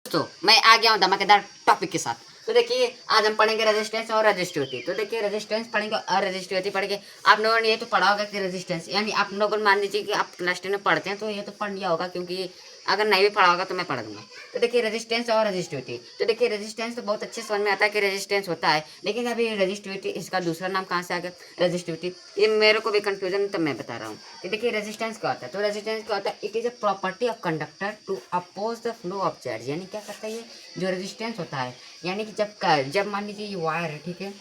तो मैं आ गया हूँ धमाकेदार टॉपिक के साथ। तो देखिए आज हम पढ़ेंगे रेजिस्टेंस और रेजिस्टिविटी। तो देखिए रेजिस्टेंस पढ़ेंगे और रेजिस्टिविटी पढ़ेंगे। आप लोगों ने ये तो पढ़ा होगा कि रेजिस्टेंस यानी आप लोगों मान लीजिए कि आप क्लास 10 में पढ़ते हैं तो ये तो पढ़ लिया होगा, क्योंकि अगर नहीं भी पढ़ा होगा तो मैं पढ़ दूंगा। तो देखिए रेजिस्टेंस और रेजिस्टिविटी। तो देखिए रेजिस्टेंस तो बहुत अच्छे समझ में आता है कि रेजिस्टेंस होता है, लेकिन अभी रेजिस्टिविटी इसका दूसरा नाम कहाँ से आ गया रेजिस्टिविटी, ये मेरे को भी कंफ्यूजन तो मैं बता रहा हूँ कि देखिए रेजिस्टेंस क्या होता है। तो रेजिस्टेंस क्या होता है, it is a property of conductor to oppose the flow of charge. यानी क्या करता है ये जो रेजिस्टेंस होता है, यानी कि जब मान लीजिए ये वायर है, ठीक है,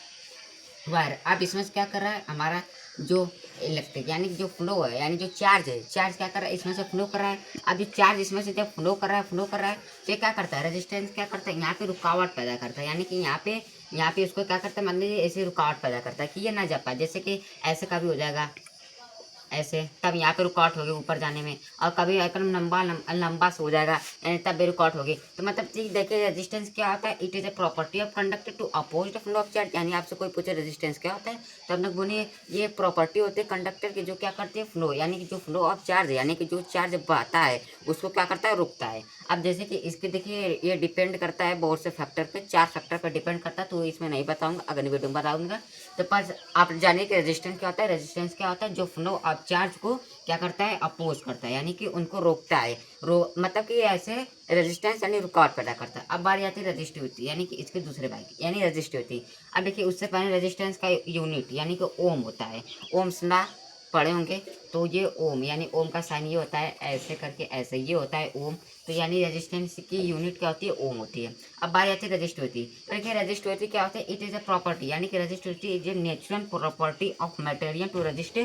वायर अब इसमें से क्या कर रहा है हमारा जो इलेक्ट्रिक यानी कि जो फ्लो है, यानी जो चार्ज है, चार्ज क्या कर रहा है इसमें से फ्लो कर रहा है। अब ये चार्ज इसमें से जब फ्लो कर रहा है तो ये क्या करता है, रेजिस्टेंस क्या करता है यहाँ पे रुकावट पैदा करता है। यानी कि यहाँ पे उसको क्या करता है, मान लीजिए ऐसे रुकावट पैदा करता है कि ये ना जा पाए, जैसे कि ऐसे का भी हो जाएगा ऐसे, तब यहाँ पे रुकावट होगी ऊपर जाने में, और कभी एकदम लंबा से हो जाएगा यानी तब भी रुकावट होगी। तो मतलब चीज देखिए रेजिस्टेंस क्या होता है, it is a property of conductor to oppose the flow of charge. यानी आपसे कोई पूछे रेजिस्टेंस क्या होता है तो हम लोग बोलिए ये प्रॉपर्टी होती है कंडक्टर की जो क्या करती है फ्लो, यानी कि जो फ्लो ऑफ चार्ज है, यानी कि जो चार्ज बहता है उसको क्या करता है रुकता है। अब जैसे कि इसके देखिए ये डिपेंड करता है बहुत से फैक्टर पे, 4 फैक्टर पर डिपेंड करता है, तो इसमें नहीं बताऊंगा, अगली वीडियो में बताऊंगा। तो बस आप जानिए कि रेजिस्टेंस क्या होता है। रेजिस्टेंस क्या होता है, जो फ्लो ऑफ चार्ज को क्या करता है अपोज करता है, यानी कि उनको रोकता है। मतलब कि ऐसे रेजिस्टेंस यानी रुकावट पैदा करता है। अब बारी आती है रेजिस्टिविटी, यानी कि इसके दूसरे भाग की यानी रेजिस्टिविटी। अब देखिए उससे पहले रेजिस्टेंस का यूनिट यानी कि ओम होता है। ओम सुना पढ़े होंगे, तो ये ओम यानी ओम का साइन ये होता है ऐसे करके, ऐसे ये होता है ओम। तो यानी रेजिस्टेंस की यूनिट क्या होती है, ओम होती है। अब बारी आती है रेजिस्टिविटी। तो देखिए रेजिस्टिविटी क्या होता है, इट इज अ प्रॉपर्टी, यानी कि resistivity is a natural property of material to resist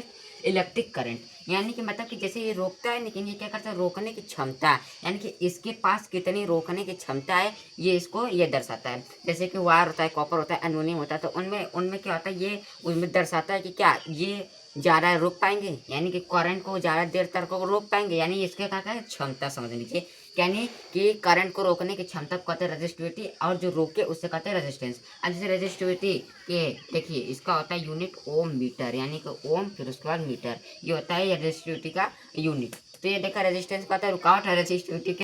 electric current. यानी कि मतलब कि जैसे ये रोकता है, लेकिन ये क्या करता है रोकने की क्षमता, यानी कि इसके पास कितनी रोकने की क्षमता है ये इसको ये दर्शाता है। जैसे कि वायर होता है, कॉपर होता है, एल्युमिनियम होता है, तो उनमें उनमें क्या होता है ये उनमें दर्शाता है कि क्या ये ज़्यादा रोक पाएंगे, यानी कि करंट को ज़्यादा देर तक को रोक पाएंगे, यानी इसके क्या है क्षमता समझ लीजिए, यानी कि करंट को रोकने की क्षमता को कहते हैं रेजिस्टिविटी, और जो रोके उससे कहते हैं रेजिस्टेंस। अब जैसे रेजिस्टिविटी के देखिए इसका होता है यूनिट ओम मीटर, यानी कि ओम फिर उसके बाद मीटर, ये होता है रेजिस्टिविटी का यूनिट। तो ये देखा रेजिस्टेंस का होता है रुकावट है रेजिस्टिविटी